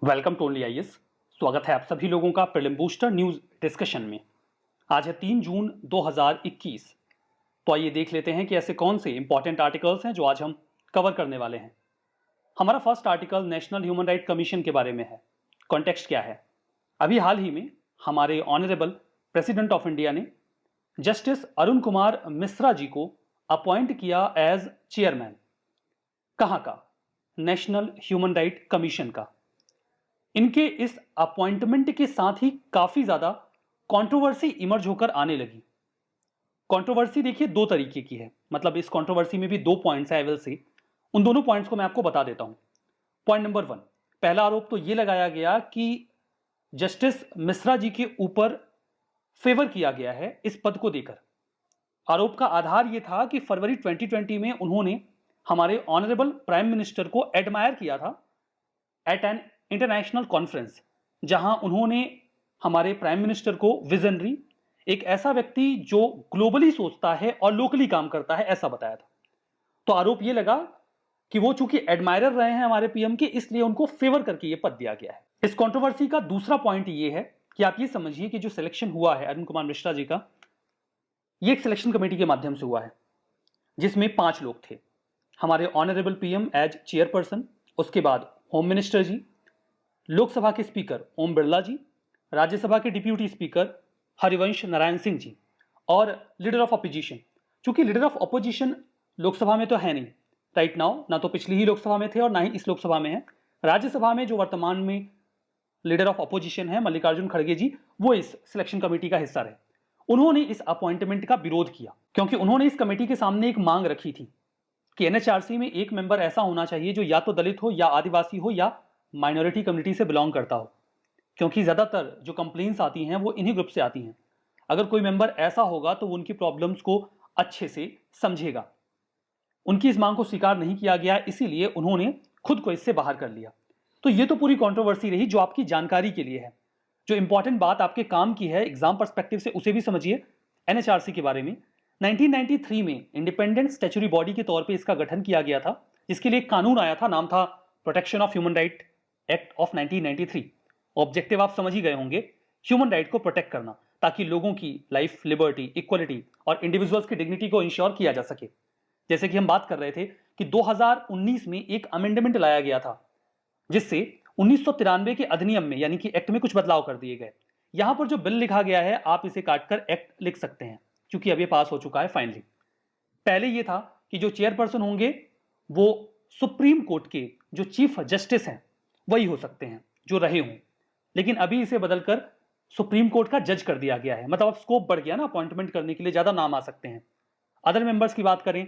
Welcome to only IAS. स्वागत है आप सभी लोगों का प्रीलिम बूस्टर न्यूज डिस्कशन में। आज है 3 जून 2021। तो आइए देख लेते हैं कि ऐसे कौन से इंपॉर्टेंट आर्टिकल्स हैं जो आज हम कवर करने वाले हैं। हमारा first article national human right commission के बारे में है। कॉन्टेक्स्ट क्या है? अभी हाल ही में हमारे ऑनरेबल प्रेसिडेंट ऑफ इंडिया ने जस्टिस अरुण कुमार मिश्रा जी को अपॉइंट किया एज चेयरमैन। कहाँ का? नेशनल ह्यूमन राइट कमीशन का। इनके इस अपॉइंटमेंट के साथ ही काफी ज्यादा कंट्रोवर्सी इमर्ज होकर आने लगी। कंट्रोवर्सी देखिए दो तरीके की है, मतलब इस कंट्रोवर्सी में भी दो पॉइंट्स है। आई विल से उन दोनों पॉइंट्स को मैं आपको बता देता हूं। पॉइंट नंबर 1, पहला आरोप तो यह लगाया गया कि जस्टिस मिश्रा जी के ऊपर फेवर किया गया है इस पद को देकर। आरोप का आधार यह था कि फरवरी 2020 में उन्होंने हमारे ऑनरेबल प्राइम मिनिस्टर को एडमायर किया था एट एन इंटरनेशनल कॉन्फ्रेंस, जहां उन्होंने हमारे प्राइम मिनिस्टर को विजनरी, एक ऐसा व्यक्ति जो ग्लोबली सोचता है और लोकली काम करता है, ऐसा बताया था। तो आरोप यह लगा कि वो चूंकि एडमायरर रहे हैं हमारे पीएम के, इसलिए उनको फेवर करके ये पद दिया गया है। इस कंट्रोवर्सी का दूसरा पॉइंट ये है कि आप ये समझिए कि जो सिलेक्शन हुआ है अरुण कुमार मिश्रा जी का, ये एक सिलेक्शन कमेटी के माध्यम से हुआ है जिसमें 5 लोग थे। हमारे ऑनरेबल पीएम एज चेयरपर्सन, उसके बाद होम मिनिस्टर जी, लोकसभा के स्पीकर ओम बिरला जी, राज्यसभा के डिप्यूटी स्पीकर हरिवंश नारायण सिंह जी और लीडर ऑफ अपोजिशन। चूंकि लीडर ऑफ अपोजिशन लोकसभा में तो है नहीं राइट नाउ, ना तो पिछली ही लोकसभा में थे और ना ही इस लोकसभा में है। राज्यसभा में जो वर्तमान में लीडर ऑफ अपोजिशन है मल्लिकार्जुन खड़गे जी, वो इस सिलेक्शन कमेटी का हिस्सा रहे। उन्होंने इस अपॉइंटमेंट का विरोध किया क्योंकि उन्होंने इस कमेटी के सामने एक मांग रखी थी कि एनएचआरसी में एक मेंबर ऐसा होना चाहिए जो या तो दलित हो या आदिवासी हो या माइनॉरिटी कम्युनिटी से बिलोंग करता हो, क्योंकि ज्यादातर जो कंप्लेंट्स आती हैं वो इन्हीं ग्रुप से आती हैं। अगर कोई मेंबर ऐसा होगा तो वो उनकी प्रॉब्लम्स को अच्छे से समझेगा। उनकी इस मांग को स्वीकार नहीं किया गया, इसीलिए उन्होंने खुद को इससे बाहर कर लिया। तो ये तो पूरी कंट्रोवर्सी रही जो आपकी जानकारी के लिए है। जो इंपॉर्टेंट बात आपके काम की है एग्जाम पर्सपेक्टिव से, उसे भी समझिए। एनएचआरसी के बारे में 1993 में इंडिपेंडेंट स्टैच्यूटरी बॉडी के तौर पे इसका गठन किया गया था, जिसके लिए एक कानून आया था, नाम था protection of human right act of 1993। Objective आप समझ ही गए होंगे, ह्यूमन राइट को प्रोटेक्ट करना ताकि लोगों की लाइफ, लिबर्टी, इक्वलिटी और इंडिविजुअल्स की डिग्निटी को इंश्योर किया जा सके। जैसे कि हम बात कर रहे थे कि 2019 में एक अमेंडमेंट लाया गया था जिससे 1993 के अधिनियम में यानी कि एक्ट में कुछ बदलाव कर दिए गए। यहां पर जो बिल लिखा गया है आप इसे काटकर एक्ट लिख सकते हैं, क्योंकि अब ये पास हो चुका है फाइनली। पहले ये था कि जो चेयरपर्सन होंगे वो सुप्रीम कोर्ट के जो चीफ जस्टिस हैं वही हो सकते हैं जो रहे हों, लेकिन अभी इसे बदलकर सुप्रीम कोर्ट का जज कर दिया गया है। मतलब अब स्कोप बढ़ गया ना, अपॉइंटमेंट करने के लिए ज्यादा नाम आ सकते हैं। अदर मेंबर्स की बात करें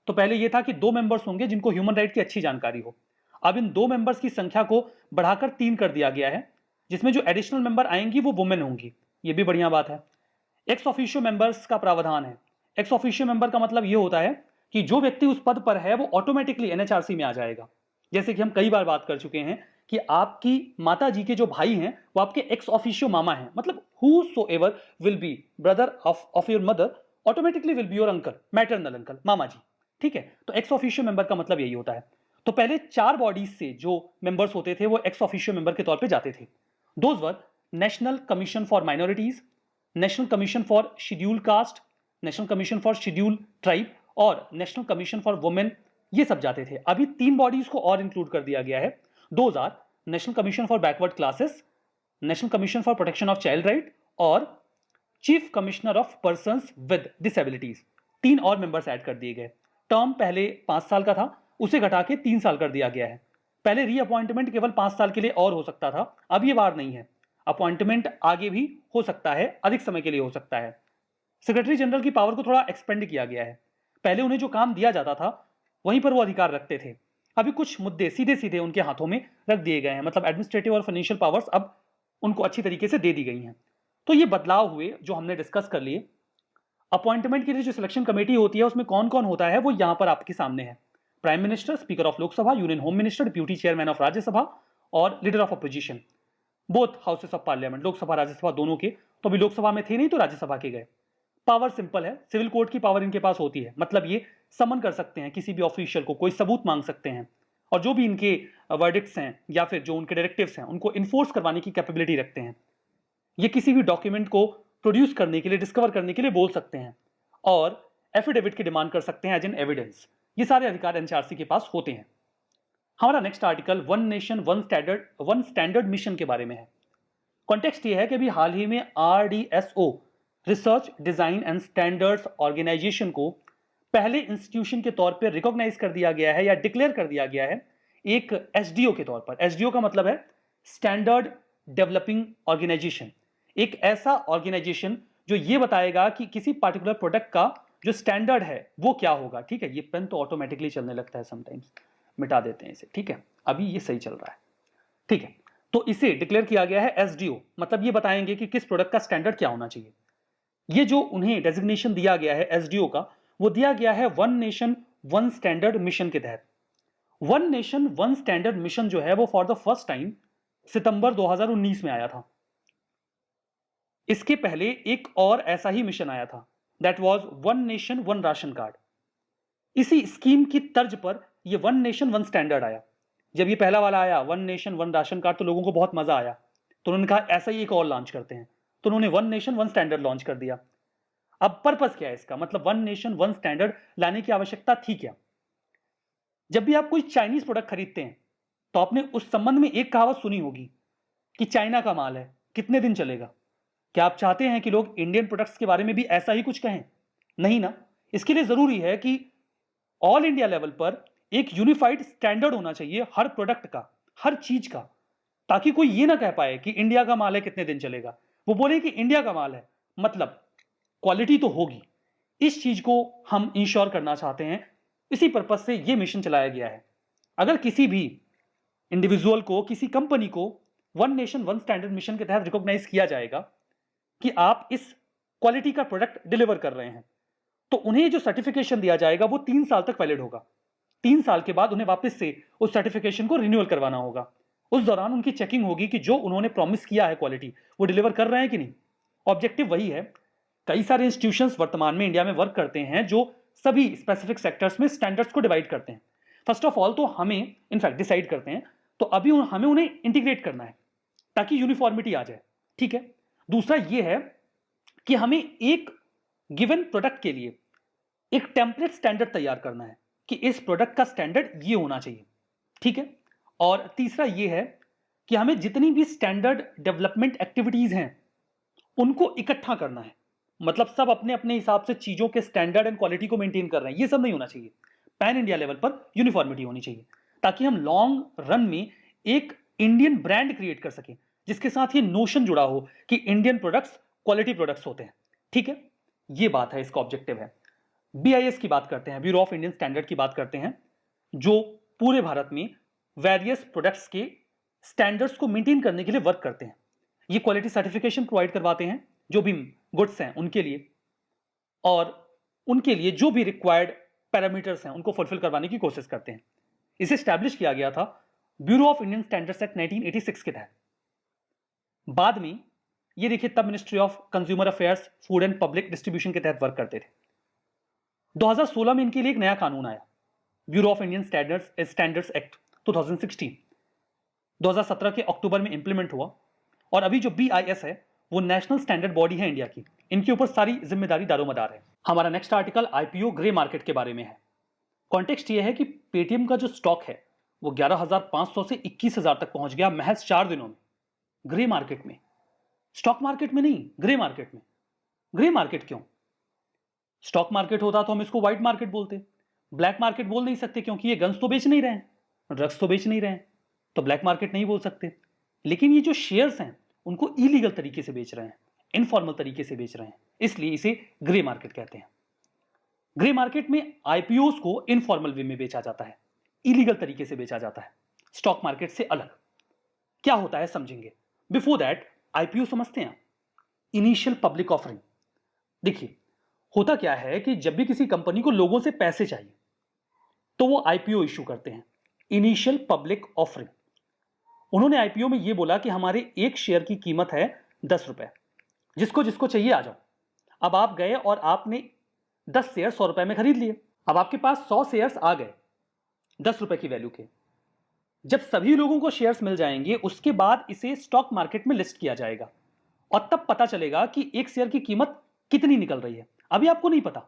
तो पहले यह था कि 2 मेंबर्स होंगे जिनको ह्यूमन राइट की अच्छी जानकारी हो। अब इन 2 मेंबर्स की संख्या को बढ़ाकर 3 कर दिया गया है, जिसमें जो एडिशनल मेंबर आएंगी वो वुमेन होंगी। ये भी बढ़िया बात है। एक्स ऑफिशियो मेंबर्स का प्रावधान है। एक्स ऑफिशियो मेंबर का मतलब यह होता है कि जो व्यक्ति उस पद पर है वो ऑटोमेटिकली एनएचआरसी में आ जाएगा। जैसे कि हम कई बार बात कर चुके हैं कि आपकी माता जी के जो भाई हैं वो आपके एक्स ऑफिशियो मामा हैं, मतलब whosoever will be brother of your mother automatically will be your uncle, maternal uncle, मामा जी। ठीक है, तो एक्स ऑफिशियो मेंबर का मतलब यही होता है। तो पहले 4 बॉडीज से जो मेंबर्स होते थे वो एक्स ऑफिशियो मेंबर के तौर पे जाते थे। Those were national commission for minorities, national commission for schedule caste, national commission for schedule tribe और नेशनल कमीशन फॉर वुमेन, ये सब जाते थे। अभी 3 बॉडीज को और इंक्लूड कर दिया गया है। Those are national commission for backward classes, national commission for protection of child right और chief commissioner of persons with disabilities. 3 और मेंबर्स ऐड कर दिए गए। टर्म पहले 5 साल का था, उसे घटा के 3 साल कर दिया गया है। पहले रीअपॉइंटमेंट केवल 5 साल के लिए और हो सकता था, अब ये बार नहीं है। अपॉइंटमेंट आगे भी हो सकता है, अधिक समय के लिए हो सकता है। सेक्रेटरी जनरल की पावर को थोड़ा एक्सपेंड किया गया है। पहले उन्हें जो काम दिया जाता था वहीं पर वो अधिकार रखते थे, अभी कुछ मुद्दे सीधे सीधे उनके हाथों में रख दिए गए हैं। मतलब एडमिनिस्ट्रेटिव और फाइनेंशियल पावर्स अब उनको अच्छी तरीके से दे दी गई हैं। तो ये बदलाव हुए जो हमने डिस्कस कर लिए। अपॉइंटमेंट के लिए जो सिलेक्शन कमेटी होती है उसमें कौन कौन होता है वो यहां पर आपके सामने है। Prime minister, speaker of Lok Sabha, union home minister, deputy chairman of Rajya Sabha और leader of opposition, both houses of parliament, Lok Sabha Rajya Sabha दोनों के। तो अभी लोकसभा में थे नहीं तो राज्यसभा के गए। पावर सिंपल है, सिविल कोर्ट की पावर इनके पास होती है। मतलब ये समन कर सकते हैं किसी भी ऑफिशियल को, कोई सबूत मांग सकते हैं और जो भी इनके वर्डिक्ट्स हैं या फिर जो उनके डायरेक्टिव्स हैं उनको इन्फोर्स करवाने की कैपेबिलिटी रखते हैं। ये किसी भी डॉक्यूमेंट को प्रोड्यूस करने के लिए, डिस्कवर करने के लिए बोल सकते हैं और एफिडेविट की डिमांड कर सकते हैं एज एन एविडेंस। ये सारे अधिकार एनएचआरसी के पास होते हैं। हमारा next article one nation one standard mission के बारे में है। कॉन्टेक्स्ट ये है कि अभी हाल ही में RDSO research design and standards organisation को पहले इंस्टीट्यूशन के तौर पर रिकॉग्नाइज कर दिया गया है या डिक्लेयर कर दिया गया है एक SDO के तौर पर। SDO का मतलब है स्टैंडर्ड डेवलपिंग ऑर्गेनाइजेशन, एक ऐसा ऑर्गेनाइजेशन जो ये बताएगा कि किसी पार्टिकुलर प्रोडक्ट का जो स्टैंडर्ड है वो क्या होगा। ठीक है, ये पेन तो ऑटोमेटिकली चलने लगता है समटाइम्स, मिटा देते हैं इसे। ठीक है, अभी ये सही चल रहा है। ठीक है, तो इसे डिक्लेयर किया गया है SDO, मतलब ये बताएंगे कि किस प्रोडक्ट का स्टैंडर्ड क्या होना चाहिए। ये जो उन्हें डेजिग्नेशन दिया गया है SDO का, वो दिया गया है one nation one standard mission के तहत। One nation one standard mission जो है वो फॉर द फर्स्ट टाइम सितंबर 2019 में आया था। इसके पहले एक और ऐसा ही मिशन आया था, that was one nation one ration card. इसी स्कीम की तर्ज पर यह वन नेशन वन स्टैंडर्ड आया। जब ये पहला वाला आया one nation one ration card तो लोगों को बहुत मजा आया, तो उन्होंने कहा ऐसा ही एक और लॉन्च करते हैं, तो उन्होंने one nation one standard launch कर दिया। अब पर्पस क्या है इसका, मतलब वन नेशन वन स्टैंडर्ड लाने की आवश्यकता थी क्या? जब भी आप कोई चाइनीज प्रोडक्ट खरीदते हैं तो आपने उस संबंध में एक कहावत सुनी होगी कि चाइना का माल है, कितने दिन चलेगा। क्या आप चाहते हैं कि लोग इंडियन प्रोडक्ट्स के बारे में भी ऐसा ही कुछ कहें? नहीं ना। इसके लिए जरूरी है कि ऑल इंडिया लेवल पर एक यूनिफाइड स्टैंडर्ड होना चाहिए हर प्रोडक्ट का, हर चीज का, ताकि कोई ये ना कह पाए कि इंडिया का माल है कितने दिन चलेगा। वो बोले कि इंडिया का माल है, मतलब क्वालिटी तो होगी। इस चीज को हम इंश्योर करना चाहते हैं, इसी पर्पज से यह मिशन चलाया गया है। अगर किसी भी इंडिविजुअल को, किसी कंपनी को one nation one standard mission के तहत रिकॉग्नाइज किया जाएगा कि आप इस क्वालिटी का प्रोडक्ट डिलीवर कर रहे हैं, तो उन्हें जो सर्टिफिकेशन दिया जाएगा वो 3 साल तक वैलिड होगा। 3 साल के बाद उन्हें वापस से उस सर्टिफिकेशन को रिन्यूअल करवाना होगा। उस दौरान उनकी चेकिंग होगी कि जो उन्होंने प्रॉमिस किया है क्वालिटी वो डिलीवर कर रहे हैं कि नहीं। ऑब्जेक्टिव वही है। कई सारे इंस्टीट्यूशंस वर्तमान में इंडिया में वर्क करते हैं जो सभी स्पेसिफिक सेक्टर्स में स्टैंडर्ड्स को डिवाइड करते हैं। फर्स्ट ऑफ ऑल तो हमें इनफैक्ट डिसाइड करते हैं, तो अभी हमें उन्हें इंटीग्रेट करना है ताकि यूनिफॉर्मिटी आ जाए। ठीक है, दूसरा यह है कि हमें एक गिवन प्रोडक्ट के लिए एक टेम्पलेट स्टैंडर्ड तैयार करना है कि इस प्रोडक्ट का स्टैंडर्ड ये होना चाहिए। ठीक है, और तीसरा यह है कि हमें जितनी भी स्टैंडर्ड डेवलपमेंट एक्टिविटीज हैं उनको इकट्ठा करना है। मतलब सब अपने अपने हिसाब से चीजों के स्टैंडर्ड एंड क्वालिटी को मेंटेन कर रहे हैं, ये सब नहीं होना चाहिए। पैन इंडिया लेवल पर यूनिफॉर्मिटी होनी चाहिए ताकि हम लॉन्ग रन में एक इंडियन ब्रांड क्रिएट कर सकें जिसके साथ ये नोशन जुड़ा हो कि इंडियन प्रोडक्ट्स क्वालिटी प्रोडक्ट्स होते हैं। ठीक है, ये बात है, इसका ऑब्जेक्टिव है। BIS की बात करते हैं, ब्यूरो ऑफ इंडियन स्टैंडर्ड की बात करते हैं, जो पूरे भारत में वेरियस प्रोडक्ट्स के स्टैंडर्ड्स को मेंटेन करने के लिए वर्क करते हैं। ये क्वालिटी सर्टिफिकेशन प्रोवाइड करवाते हैं जो भी गुड्स हैं उनके लिए, और उनके लिए जो भी रिक्वायर्ड पैरामीटर्स हैं उनको फुलफिल करवाने की कोशिश करते हैं। इसे स्टैब्लिश किया गया था bureau of Indian standards act 1986 के तहत। बाद में ये देखिए तब ministry of consumer affairs, food and public distribution के तहत वर्क करते थे। 2016 में इनके लिए एक नया कानून आया, bureau of Indian standards act 2016। 2017 के अक्टूबर में इंप्लीमेंट हुआ, और अभी जो BIS है वो नेशनल स्टैंडर्ड बॉडी है इंडिया की, इनके ऊपर सारी जिम्मेदारी दारोमदार है। हमारा next article IPO grey market के बारे में है। कॉन्टेक्स्ट ये है कि पेटीएम का जो स्टॉक है वो 11,500 से 21,000 तक पहुंच गया महज 4 दिनों में। ग्रे मार्केट में, स्टॉक मार्केट में नहीं, ग्रे मार्केट में। ग्रे मार्केट क्यों? स्टॉक मार्केट होता तो हम इसको व्हाइट मार्केट बोलते, ब्लैक मार्केट बोल नहीं सकते क्योंकि ये गन्स तो बेच नहीं रहे हैं, ड्रग्स तो बेच नहीं रहे हैं, तो ब्लैक मार्केट नहीं बोल सकते। लेकिन ये जो शेयर्स हैं उनको इलीगल तरीके से बेच रहे हैं, इनफॉर्मल तरीके से बेच रहे हैं, इसलिए इसे ग्रे मार्केट कहते हैं। ग्रे मार्केट में IPOs को इनफॉर्मल वे में बेचा जाता है, इलीगल तरीके से बेचा जाता है, स्टॉक मार्केट से अलग। क्या होता है समझेंगे। बिफोर दैट IPO समझते हैं, इनिशियल पब्लिक ऑफरिंग। देखिए होता क्या है कि जब भी किसी कंपनी को लोगों से पैसे चाहिए तो वो IPO इश्यू करते हैं, इनिशियल पब्लिक ऑफरिंग। उन्होंने IPO में ये बोला कि हमारे एक शेयर की कीमत है 10 रुपए, जिसको जिसको चाहिए आ जाओ। अब आप गए और आपने 10 शेयर 100 रुपए में खरीद लिए। अब आपके पास 100 शेयर्स आ गए 10 रुपए की वैल्यू के, जब सभी लोगों को शेयर्स मिल जाएंगे उसके बाद इसे स्टॉक मार्केट में लिस्ट किया जाएगा और तब पता चलेगा कि एक शेयर की कीमत कितनी निकल रही है। अभी आपको नहीं पता,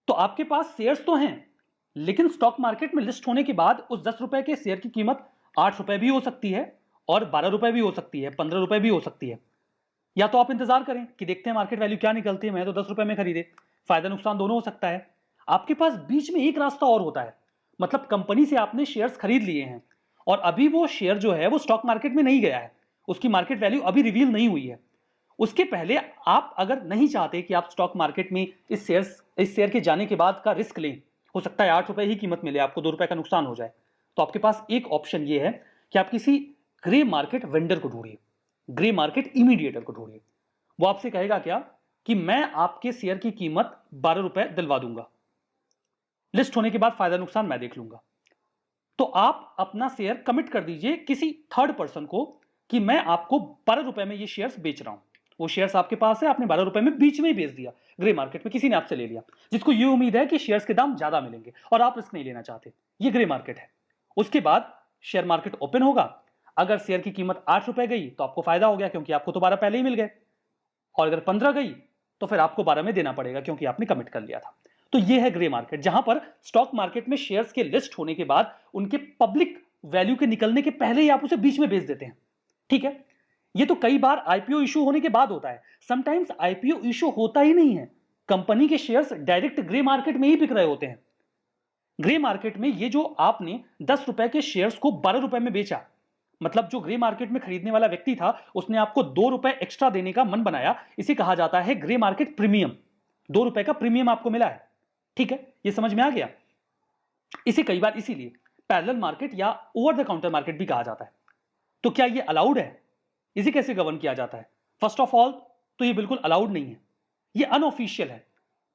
तो आपके पास शेयर्स तो हैं, लेकिन स्टॉक मार्केट में लिस्ट होने के बाद उस 10 रुपए के शेयर की कीमत 8 रुपए भी हो सकती है और 12 रुपए भी हो सकती है, 15 रुपए भी हो सकती है। या तो आप इंतजार करें कि देखते हैं मार्केट वैल्यू क्या निकलती है, मैं तो 10 रुपए में खरीदे, फायदा नुकसान दोनों हो सकता है। आपके पास बीच में एक रास्ता और होता है, मतलब कंपनी से आपने शेयर्स खरीद लिए हैं और अभी वो शेयर जो है वो स्टॉक मार्केट में नहीं गया है, उसकी मार्केट वैल्यू अभी रिवील नहीं हुई है। उसके पहले आप अगर नहीं चाहते कि आप स्टॉक मार्केट में इस शेयर के जाने के बाद का रिस्क लें, हो सकता है 8 रुपए ही कीमत मिले, आपको 2 रुपए का नुकसान हो जाए, तो आपके पास एक ऑप्शन ये है कि आप किसी ग्रे मार्केट वेंडर को ढूंढिए, ग्रे मार्केट इमीडिएटर को ढूंढिए। वो आपसे कहेगा क्या कि मैं आपके शेयर की कीमत 12 रुपए दिलवा दूंगा, लिस्ट होने के बाद फायदा नुकसान मैं देख लूंगा। तो आप अपना शेयर कमिट कर दीजिए किसी थर्ड पर्सन को कि मैं आपको 12 रुपए में ये शेयर्स बेच रहा हूं। वो शेयर्स आपके पास है, आपने 12 रुपए में बीच में ही बेच दिया, ग्रे मार्केट में किसी ने आपसे ले लिया, जिसको ये उम्मीद है कि शेयर्स के दाम ज्यादा मिलेंगे और आप रिस्क नहीं लेना चाहते। ये ग्रे मार्केट है। उसके बाद शेयर मार्केट ओपन होगा, अगर शेयर की कीमत 8 रुपए गई तो आपको फायदा हो गया क्योंकि आपको तो 12 पहले ही मिल गए, और अगर 15 गई तो फिर आपको 12 में देना पड़ेगा क्योंकि आपने कमिट कर लिया था। तो ये है ग्रे मार्केट, जहां पर स्टॉक मार्केट में शेयर्स के लिस्ट होने के बाद उनके पब्लिक वैल्यू के निकलने के पहले ही आप उसे बीच में बेच देते हैं। ठीक है, ये तो कई बार आईपीओ इशू होने के बाद होता है, समटाइम्स आईपीओ इशू होता ही नहीं है, कंपनी के शेयर्स डायरेक्ट ग्रे मार्केट में ही बिक रहे होते हैं। ग्रे मार्केट में ये जो आपने 10 रुपए के शेयर्स को 12 रुपए में बेचा, मतलब जो ग्रे मार्केट में खरीदने वाला व्यक्ति था उसने आपको 2 रुपए एक्स्ट्रा देने का मन बनाया, इसे कहा जाता है ग्रे मार्केट प्रीमियम। 2 रुपए का प्रीमियम आपको मिला है। ठीक है, ये समझ में आ गया। इसे कई बार इसीलिए पैरेलल मार्केट या ओवर द काउंटर मार्केट भी कहा जाता है। तो क्या ये अलाउड है? इसे कैसे गवर्न किया जाता है? फर्स्ट ऑफ ऑल तो ये बिल्कुल अलाउड नहीं है, ये अनऑफिशियल है,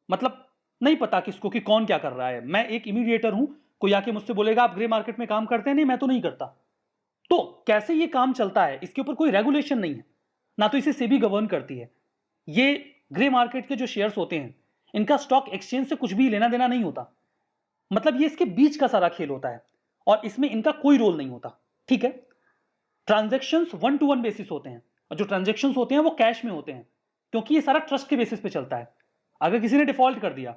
मतलब नहीं पता किसको कि कौन क्या कर रहा है। मैं एक इमीडिएटर हूं, कोई आके मुझसे बोलेगा आप ग्रे मार्केट में काम करते हैं, नहीं मैं तो नहीं करता। तो कैसे ये काम चलता है, इसके ऊपर कोई रेगुलेशन नहीं है, ना तो इसे सेबी गवर्न करती है। ये ग्रे मार्केट के जो शेयर्स होते हैं इनका स्टॉक एक्सचेंज से कुछ भी लेना देना नहीं होता, मतलब ये इसके बीच का सारा खेल होता है और इसमें इनका कोई रोल नहीं होता। ठीक है, ट्रांजैक्शंस 1 to 1 बेसिस होते हैं और जो ट्रांजैक्शंस होते हैं वो कैश में होते हैं, क्योंकि ये सारा ट्रस्ट के बेसिस पे चलता है। अगर किसी ने डिफॉल्ट कर दिया,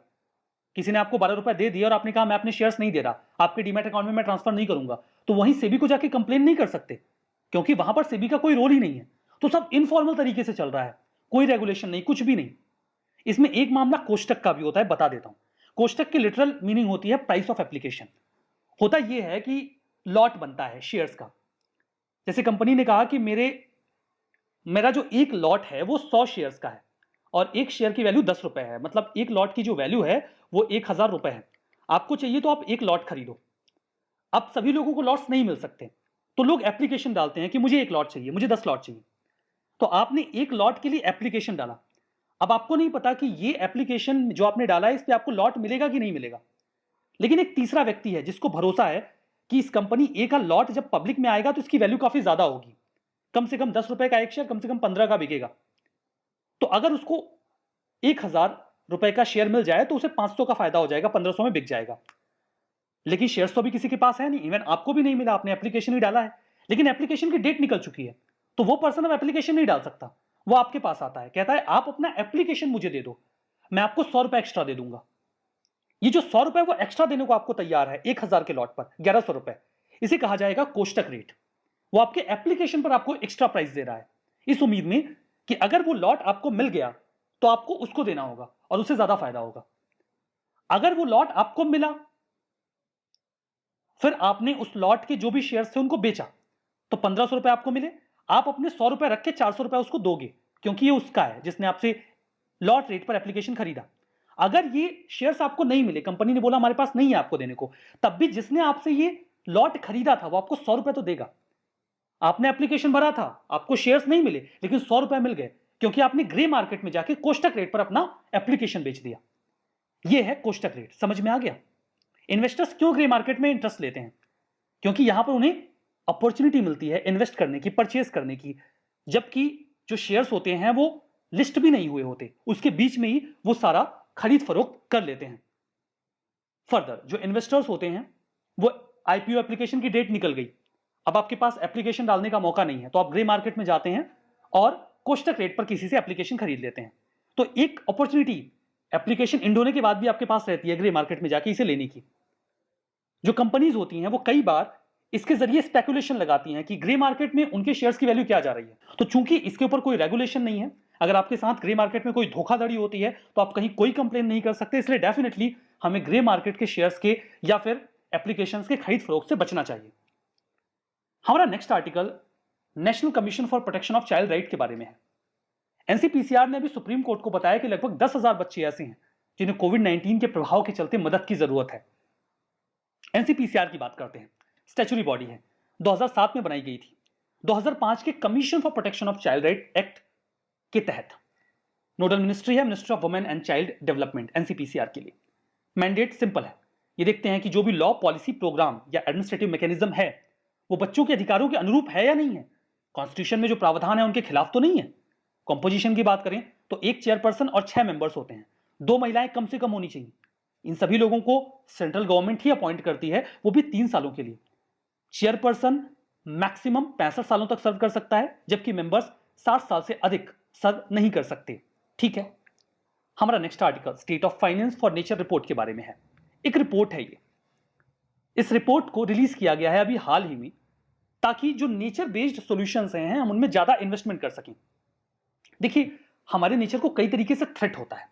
किसी ने आपको 12 रुपए दे दिया और आपने कहा मैं अपने शेयर्स नहीं दे रहा, आपके डीमैट अकाउंट में मैं ट्रांसफर नहीं करूंगा, तो वहीं सेबी को जाके कंप्लेन नहीं कर सकते, क्योंकि वहां पर सेबी का कोई रोल ही नहीं है। तो सब इनफॉर्मल तरीके से चल रहा है, कोई रेगुलेशन नहीं, कुछ भी नहीं। इसमें एक मामला कोष्टक का भी होता है, बता देता हूं। कोष्टक की लिटरल मीनिंग होती है प्राइस ऑफ एप्लीकेशन। होता यह है कि लॉट बनता है शेयर्स का, जैसे कंपनी ने कहा कि मेरा जो एक लॉट है वो 100 शेयर्स का है और एक शेयर की वैल्यू 10 रुपए है, मतलब एक लॉट की जो वैल्यू है वो 1000 रुपए है। आपको चाहिए तो आप एक लॉट खरीदो। अब सभी लोगों को लॉट्स नहीं मिल सकते, तो लोग एप्लीकेशन डालते हैं कि मुझे एक लॉट चाहिए, मुझे 10 लॉट चाहिए। तो आपने एक लॉट के लिए एप्लीकेशन डाला। अब आपको नहीं पता कि ये एप्लीकेशन जो आपने डाला है इस पे आपको लॉट मिलेगा कि नहीं मिलेगा, लेकिन एक तीसरा व्यक्ति है जिसको भरोसा है कि इस कंपनी ए का लॉट जब पब्लिक में आएगा तो इसकी वैल्यू काफी ज्यादा होगी, कम से कम 10 रुपए का एक शेयर कम से कम 15 का बिकेगा। तो अगर उसको 1000 रुपए का शेयर मिल जाए तो उसे 500 का फायदा हो जाएगा, 1500 में बिक जाएगा। लेकिन शेयर्स तो अभी किसी के पास है नहीं, इवन आपको भी नहीं मिला, आपने एप्लीकेशन ही डाला है, लेकिन एप्लीकेशन की डेट निकल चुकी है, तो वो पर्सन अब एप्लीकेशन नहीं डाल सकता। वो आपके पास आता है, कहता है आप अपना एप्लीकेशन मुझे दे दो, मैं आपको 100 रुपए एक्स्ट्रा दे दूंगा। ये जो 100 रुपए वो एक्स्ट्रा देने को आपको तैयार है 1000 के लॉट पर 1100 रुपए, इसे कहा जाएगा कोष्टक रेट। वो आपके एप्लीकेशन पर आपको एक्स्ट्रा प्राइस दे रहा है, इस उम्मीद में कि अगर वो लॉट आपको मिल गया तो आपको उसको देना होगा और उससे ज्यादा फायदा होगा। अगर वो लॉट आपको मिला, फिर आपने उस लॉट के जो भी शेयर्स थे उनको बेचा, तो 1500 रुपए आपको मिले, आप अपने 100 रुपए रख के 400 रुपए उसको दोगे, क्योंकि ये उसका है जिसने आपसे लॉट रेट पर एप्लीकेशन खरीदा। अगर ये शेयर्स आपको नहीं मिले, कंपनी ने बोला हमारे पास नहीं है आपको देने को, तब भी जिसने आपसे ये लॉट खरीदा था वो आपको 100 रुपए तो देगा। आपने एप्लीकेशन भरा था, आपको शेयर्स नहीं मिले, लेकिन 100 रुपए मिल गए, क्योंकि आपने ग्रे मार्केट में जाके कोष्टक रेट पर अपना एप्लीकेशन बेच दिया। यह है कोष्टक रेट। समझ में आ गया? इन्वेस्टर्स क्यों ग्रे मार्केट में इंटरेस्ट लेते हैं? क्योंकि यहां पर उन्हें अपॉर्चुनिटी मिलती है इन्वेस्ट करने की, परचेज करने की, जबकि जो शेयर्स होते हैं वो लिस्ट भी नहीं हुए होते, उसके बीच में ही वो सारा खरीद फरोख्त कर लेते हैं। फर्दर जो इन्वेस्टर्स होते हैं वो आईपीओ एप्लीकेशन की डेट निकल गई, अब आपके पास एप्लीकेशन डालने का मौका नहीं है, तो आप ग्रे मार्केट में जाते हैं और कोष्टक रेट पर किसी से एप्लीकेशन खरीद लेते हैं। तो एक अपॉर्चुनिटी एप्लीकेशन इंड होने के बाद भी आपके पास रहती है ग्रे मार्केट में जाके इसे लेने की। जो कंपनीज होती हैं वो कई बार इसके जरिए स्पेकुलेशन लगाती हैं कि ग्रे मार्केट में उनके शेयर्स की वैल्यू क्या जा रही है। तो चूंकि इसके ऊपर कोई रेगुलेशन नहीं है, अगर आपके साथ ग्रे मार्केट में कोई धोखाधड़ी होती है तो आप कहीं कोई कंप्लेन नहीं कर सकते, इसलिए डेफिनेटली हमें ग्रे मार्केट के शेयर्स के या फिर एप्लीकेशंस के खरीद फरोख्त से बचना चाहिए। हमारा next article national commission for protection of child right के बारे में है। एनसीपीसीआर ने भी सुप्रीम कोर्ट को बताया कि लगभग 10,000 बच्चे ऐसे हैं जिन्हें कोविड-19 के प्रभाव के चलते मदद की जरूरत है। एनसीपीसीआर की बात करते हैं। स्टैच्यूटरी बॉडी है, 2007 में बनाई गई थी। 2005 के commission for protection of child right act के तहत नोडल मिनिस्ट्री है ministry of women and child development NCPCR के लिए। मैंडेट सिंपल है, ये देखते हैं कि जो भी लॉ, पॉलिसी, प्रोग्राम या एडमिनिस्ट्रेटिव मैकेनिज्म है वो बच्चों के अधिकारों के अनुरूप है या नहीं है, कॉन्स्टिट्यूशन में जो प्रावधान है उनके खिलाफ तो नहीं है। कॉम्पोजिशन की बात करें तो एक चेयरपर्सन और 6 मेंबर्स होते हैं, 2 महिलाएं कम से कम होनी चाहिए। इन सभी लोगों को सेंट्रल गवर्नमेंट ही अपॉइंट करती है, वो भी 3 सालों के लिए। चेयरपर्सन मैक्सिमम 65 सालों तक सर्व कर सकता है, जबकि मेंबर्स 60 साल से अधिक सर्व नहीं कर सकते। ठीक है, हमारा next article state of finance for nature report के बारे में है। एक रिपोर्ट है ये, इस रिपोर्ट को रिलीज किया गया है अभी हाल ही में, ताकि जो नेचर बेस्ड सॉल्यूशंस हैं हम उनमें ज्यादा इन्वेस्टमेंट कर सकें। देखिए, हमारे नेचर को कई तरीके से थ्रेट होता है।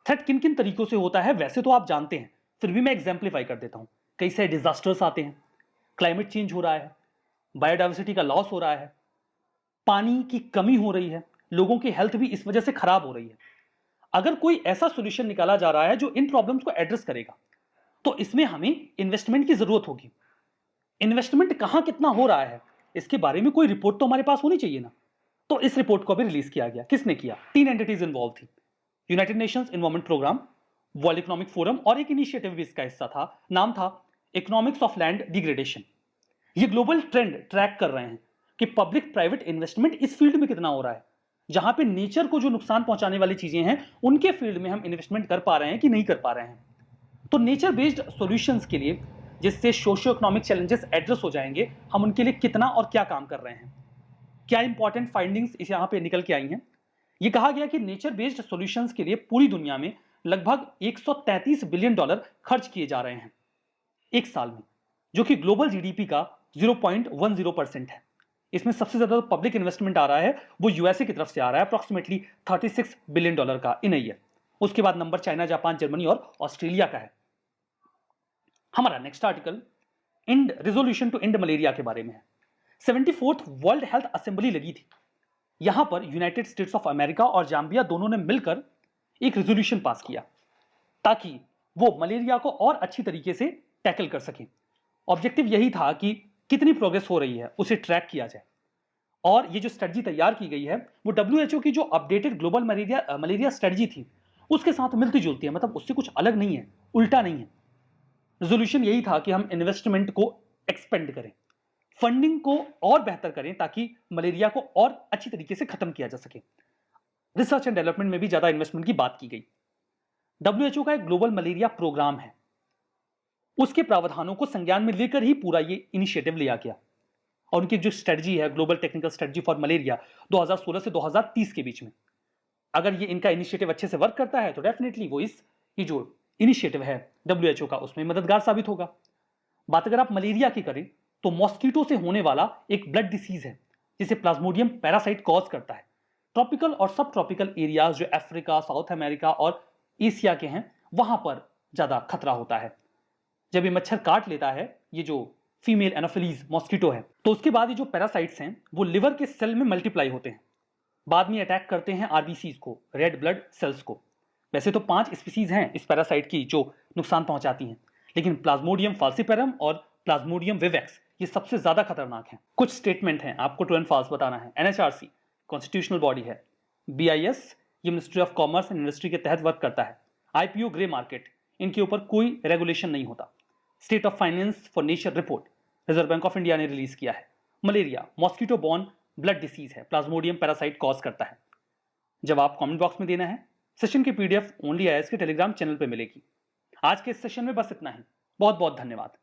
थ्रेट किन किन तरीकों से होता है वैसे तो आप जानते हैं, फिर भी मैं एग्जाम्पलीफाई कर देता हूं। कई सारे डिजास्टर्स आते हैं, क्लाइमेट चेंज हो रहा है, बायोडाइवर्सिटी का लॉस हो रहा है, पानी की कमी हो रही है, लोगों की हेल्थ भी इस वजह से खराब हो रही है। अगर कोई ऐसा सॉल्यूशन निकाला जा रहा है जो इन प्रॉब्लम्स को एड्रेस करेगा, तो इसमें हमें इन्वेस्टमेंट की जरूरत होगी। इन्वेस्टमेंट कहां कितना हो रहा है इसके बारे में कोई रिपोर्ट तो हमारे पास होनी चाहिए ना। तो इस रिपोर्ट को भी रिलीज किया गया। किसने किया? 3 एंटिटीज इन्वॉल्व थी, United Nations Environment Programme, World Economic Forum और एक इनिशिएटिव भी इसका हिस्सा था, नाम था इकोनॉमिक्स ऑफ लैंड डिग्रेडेशन। ये ग्लोबल ट्रेंड ट्रैक कर रहे हैं कि पब्लिक प्राइवेट इन्वेस्टमेंट इस फील्ड में कितना हो रहा है, जहां पे नेचर को जो नुकसान पहुंचाने वाली चीजें हैं उनके फील्ड में हम इन्वेस्टमेंट कर पा रहे हैं कि नहीं कर पा रहे हैं। तो नेचर बेस्ड सॉल्यूशंस के लिए, जिससे सोशियो इकोनॉमिक चैलेंजेस एड्रेस हो जाएंगे, हम उनके लिए कितना और क्या काम कर रहे हैं। क्या इंपॉर्टेंट फाइंडिंग्स इस यहां पे निकल के आई हैं? ये कहा गया कि नेचर बेस्ड सॉल्यूशंस के लिए पूरी दुनिया में लगभग $133 बिलियन खर्च किए जा रहे हैं एक साल में, जो कि ग्लोबल जीडीपी का 0.10% है। इसमें सबसे ज्यादा पब्लिक इन्वेस्टमेंट आ रहा है वो यूएसए की तरफ से आ रहा है, अप्रॉक्सीमेटली $36 बिलियन का इन ईयर। उसके बाद नंबर चाइना, जापान, जर्मनी और ऑस्ट्रेलिया का है। हमारा next article end resolution to end malaria के बारे में है। 74th वर्ल्ड हेल्थ असेंबली लगी थी। यहां पर यूनाइटेड स्टेट्स ऑफ अमेरिका और जाम्बिया दोनों ने मिलकर एक रेजोल्यूशन पास किया ताकि वो मलेरिया को और अच्छी तरीके से टैकल कर सकें। ऑब्जेक्टिव यही था कि कितनी प्रोग्रेस हो रही है उसे ट्रैक किया जाए। और ये जो स्ट्रेटजी तैयार की गई है वो WHO की जो अपडेटेड ग्लोबल मलेरिया स्ट्रेटजी थी उसके साथ मिलती जुलती है, मतलब उससे कुछ अलग नहीं है, उल्टा नहीं है। रेजोल्यूशन यही था कि हम इन्वेस्टमेंट को एक्सपेंड करें, फंडिंग को और बेहतर करें ताकि मलेरिया को और अच्छी तरीके से खत्म किया जा सके। रिसर्च एंड डेवलपमेंट में भी ज्यादा इन्वेस्टमेंट की बात की गई। WHO का एक ग्लोबल मलेरिया प्रोग्राम है, उसके प्रावधानों को संज्ञान में लेकर ही पूरा ये इनिशिएटिव लिया गया। और उनकी जो स्ट्रेटजी है global technical strategy for malaria 2016 से 2030 के बीच में, अगर ये इनका इनिशिएटिव अच्छे से वर्क करता है तो डेफिनेटली वो ये जो इनिशिएटिव है WHO का उसमें मददगार साबित होगा। बात अगर आप मलेरिया की करें तो मॉस्किटो से होने वाला एक ब्लड डिसीज है जिसे प्लाज्मोडियम पैरासाइट कॉज करता है। ट्रॉपिकल और सब ट्रॉपिकल एरियाज जो अफ्रीका, साउथ अमेरिका और एशिया के हैं वहां पर ज्यादा खतरा होता है। जब ये मच्छर काट लेता है, ये जो फीमेल एनोफिलीज मॉस्किटो है, तो उसके बाद ये जो पैरासाइट्स हैं वो लिवर के सेल में मल्टीप्लाई होते हैं, बाद में अटैक करते हैं आरबीसीज को, रेड ब्लड सेल्स को। वैसे तो 5 स्पीसीज हैं इस पैरासाइट की जो नुकसान पहुंचाती हैं, लेकिन प्लाज्मोडियम फाल्सिपेरम और प्लाज्मोडियम विवेक्स ये सबसे ज्यादा खतरनाक हैं। कुछ स्टेटमेंट हैं, आपको ट्रू एंड फॉल्स बताना है। NHRC कॉन्स्टिट्यूशनल बॉडी है। BIS ये ministry of commerce and industry के तहत वर्क करता है। IPO ग्रे मार्केट, इनके ऊपर कोई रेगुलेशन नहीं होता। State of finance for nature report reserve bank of India ने रिलीज किया है। Malaria mosquito borne blood disease है, प्लाज्मोडियम पैरासाइट कॉज करता है। जवाब कमेंट बॉक्स में देना है। सेशन की PDF ओनली IAS के टेलीग्राम चैनल पर मिलेगी। आज के इस सेशन में बस इतना ही। बहुत बहुत धन्यवाद।